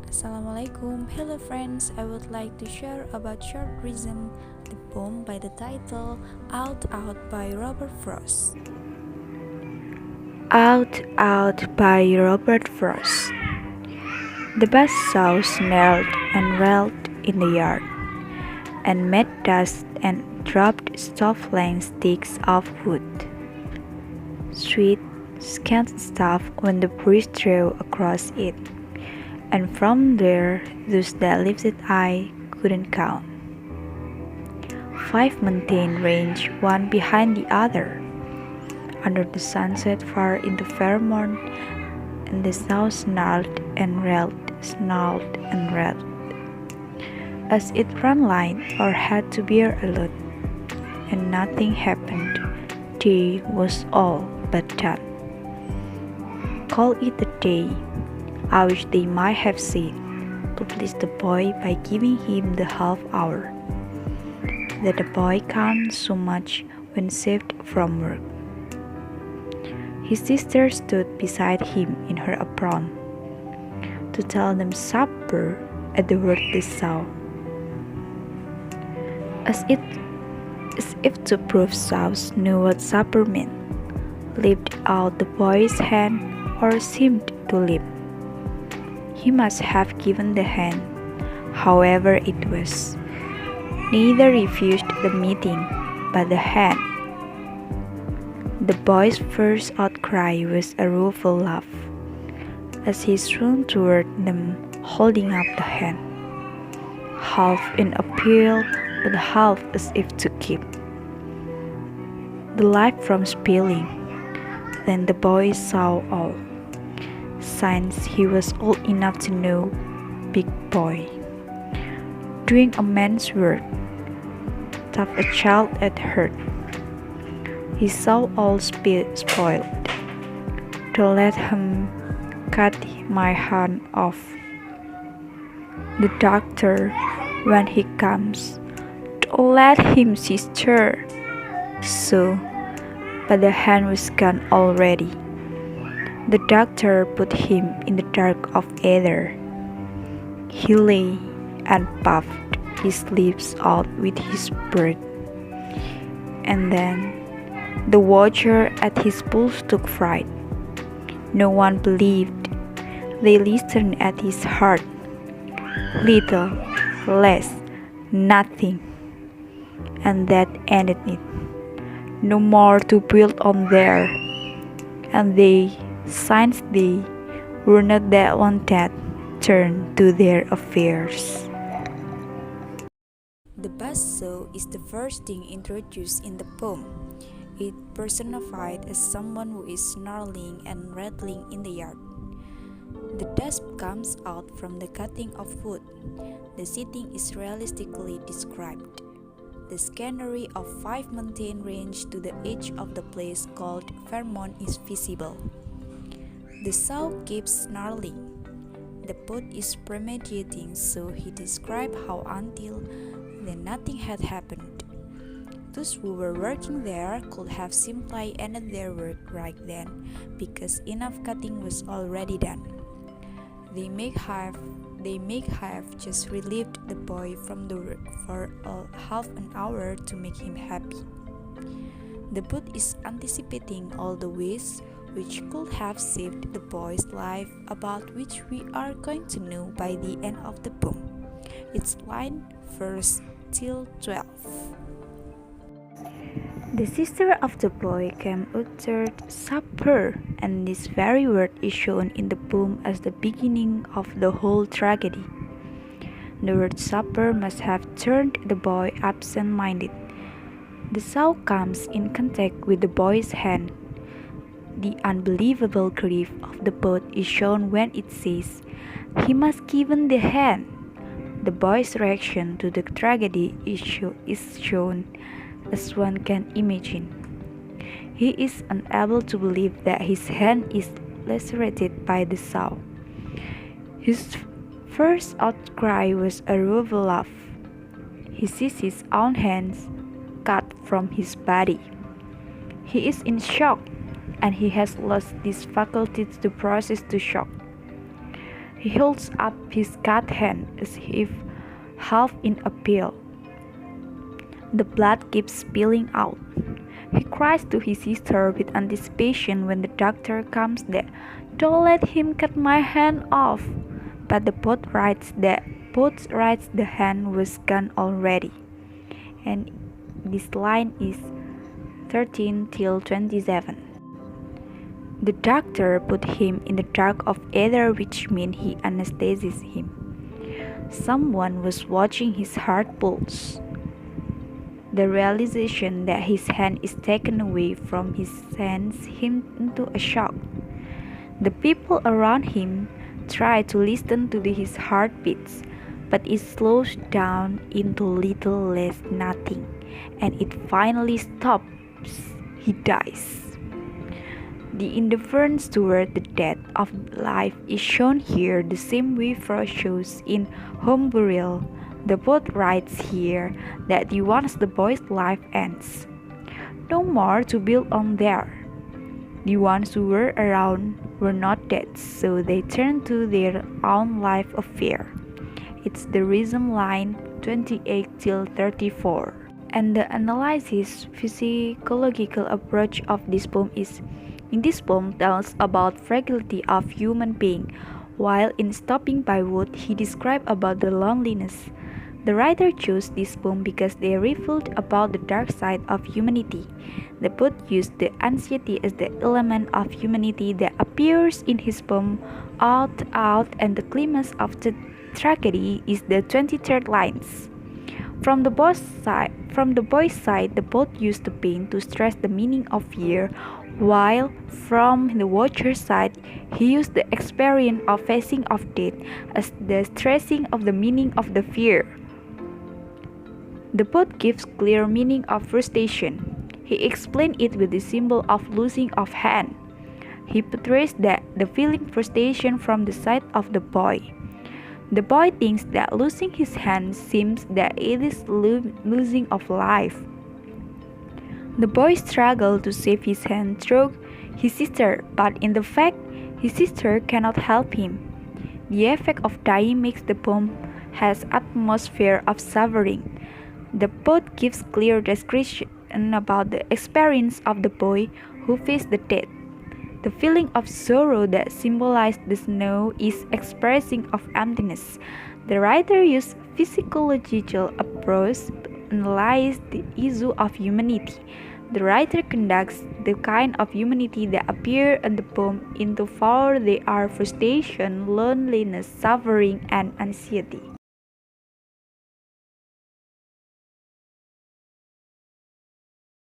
Assalamualaikum. Hello friends, I would like to share about short rhythm the poem by the title Out by Robert Frost. Out by Robert Frost. The buzzsaw snarled and railed in the yard, and made dust and dropped stove-length sticks of wood. Sweet, scant stuff when the breeze drove across it, and from there those that lifted eye couldn't count. 5 mountains ranged one behind the other, under the sunset far into Fairmont, and the sow snarled and railed, snarled and railed, as it ran line or had to bear alone, and nothing happened. Day was all but done. Call it a day. I wish they might have said, to please the boy by giving him the half hour, that the boy counted so much when saved from work. His sister stood beside him in her apron, to tell them supper at the word they saw, as if to prove sows knew what supper meant, lifted out the boy's hand or seemed to lift. He must have given the hand, however it was. Neither refused the meeting, but the hand. The boy's first outcry was a rueful laugh, as he swung toward them, holding up the hand, half in appeal, but half as if to keep the life from spilling. Then the boy saw all, since he was old enough to know, big boy, doing a man's work, tough a child at heart. He saw all spoiled, to let him cut my hand off. The doctor, when he comes, to let him sister. So, but the hand was gone already. The doctor put him in the dark of ether. He lay and puffed his lips out with his breath, and then the watcher at his pulse took fright. No one believed. They listened at his heart. Little, less, nothing. And that ended it. No more to build on there. And they, since they, were not that one that turned to their affairs. The buzzsaw is the first thing introduced in the poem. It personified as someone who is snarling and rattling in the yard. The dust comes out from the cutting of wood. The setting is realistically described. The scenery of 5 mountain range to the edge of the place called Fairmont is visible. The sow keeps snarling. The pot is premeditating, so he described how until then nothing had happened. Those who were working there could have simply ended their work right then, because enough cutting was already done. They may have just relieved the boy from the work for half an hour to make him happy. The boot is anticipating all the ways which could have saved the boy's life, about which we are going to know by the end of the poem. It's line 1 till 12. The sister of the boy came uttered supper, and this very word is shown in the poem as the beginning of the whole tragedy. The word supper must have turned the boy absent-minded. The sow comes in contact with the boy's hand. The unbelievable grief of the boat is shown when it says, "He must given the hand." The boy's reaction to the tragedy is shown as one can imagine. He is unable to believe that his hand is lacerated by the saw. His first outcry was a rueful laugh. He sees his own hands cut from his body. He is in shock, and he has lost this faculty to process the shock. He holds up his cut hand as if half in appeal. The blood keeps spilling out. He cries to his sister with anticipation when the doctor comes there. "Don't let him cut my hand off." But the boat writes the hand was gone already. And this line is 13 till 27. The doctor put him in the dark of ether, which means he anesthetizes him. Someone was watching his heart pulse. The realization that his hand is taken away from his sends him into a shock. The people around him try to listen to his heartbeats, but it slows down into little less nothing, and it finally stops. He dies. The indifference toward the death of life is shown here the same way Frost shows in Home Burial. The poet writes here that once the boy's life ends, no more to build on there. The ones who were around were not dead, so they turned to their own life affair. It's the rhythm line 28 till 34. And the analysis physiological approach of this poem is, in this poem tells about fragility of human being, while in Stopping by Wood he described about the loneliness. The writer chose this poem because they revealed about the dark side of humanity. The poet used the anxiety as the element of humanity that appears in his poem out, and the climax of the tragedy is the 23rd lines. From the boy's side, the poet used the pain to stress the meaning of fear, while from the watcher's side, he used the experience of facing of death as the stressing of the meaning of the fear. The poet gives clear meaning of frustration. He explained it with the symbol of losing of hand. He portrays that the feeling frustration from the side of the boy. The boy thinks that losing his hand seems that it is losing of life. The boy struggles to save his hand through his sister, but in the fact, his sister cannot help him. The effect of dying makes the poem has atmosphere of suffering. The poet gives clear description about the experience of the boy who faced the death. The feeling of sorrow that symbolized the snow is expressing of emptiness. The writer used physiological approach to analyze the issue of humanity. The writer conducts the kind of humanity that appear in the poem into four. They are frustration, loneliness, suffering, and anxiety.